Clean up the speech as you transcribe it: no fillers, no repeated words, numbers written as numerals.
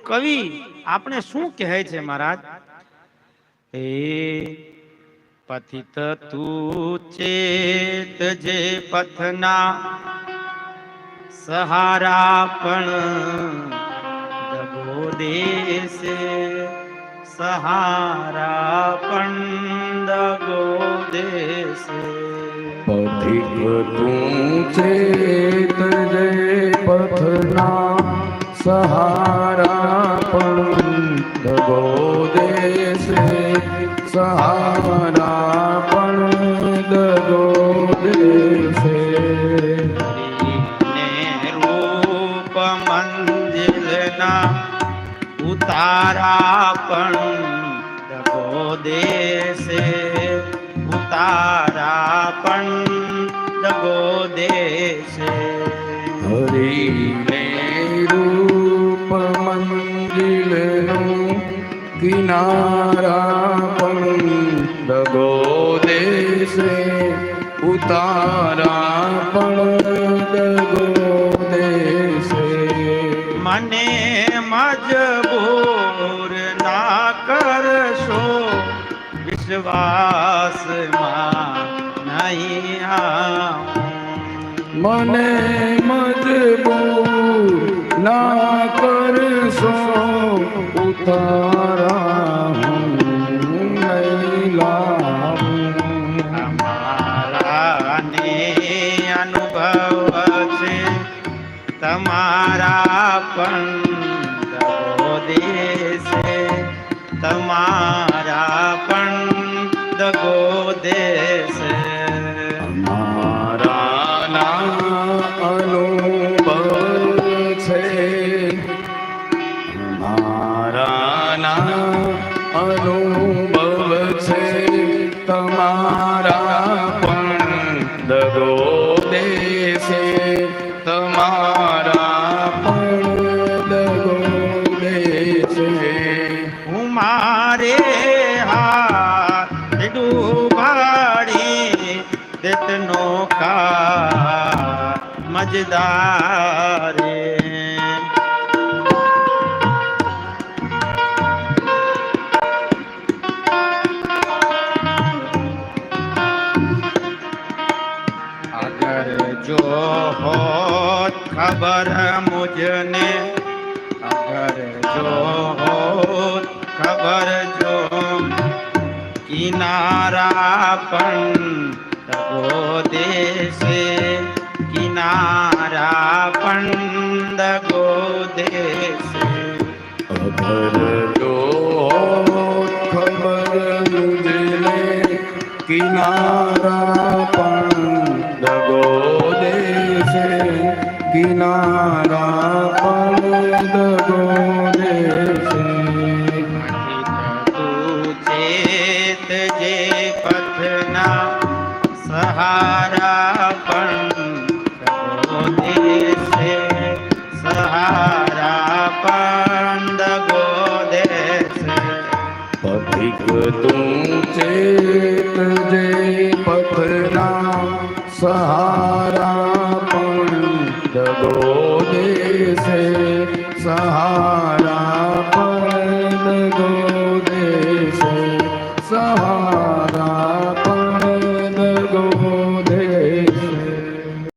કવિ આપણે શું કહે છે મહારાજ? હે પતિત તું ચેત જે પથના સહારા પણ દગો દેશે, સહારા પણ દગો દેશે. પથિક તું ચેત જે પથના સહારા પણ દગો દેશે, સહારા પણ દગો દેશે. રૂપ મંજિલના ઉતારા પણ દગો દેશે, ઉતારા પણ દગો દેશે. હરિને રૂપ મંજિલનું કિનારા પણ દગો દેશે, ઉતારા પણ દગો દેશે. મને મજબૂર ના કરશો, વિશ્વાસમાં નહીં આવું. મને મજબૂર ના કરશો, ઉતારા હું નહીં લાવું. તમારાને અનુભવ છે, તમારા પણ દગો દેશે, તમારા પણ દગો દેશે. અનુભવ છે, તમારા પણ દગો દેશે, તમારા પણ દગો દેશે. હું મારે હાથ ડૂબાડી દેતનો કા મજદારે. जो होत खबर मुझने, अगर जो होत खबर जो किनारा पण दगो देશે, किनारा पण दगो देશે. अगर जो होत खबर मुझने, किनारा पण दगो देશે, કિનારા પણ દગો દેશે. તું ચેત જે પથના સહારા પણ દગો દેશે, સહારા પણ દગો દેશે. પથિક તું ચેત જે પથના સહારા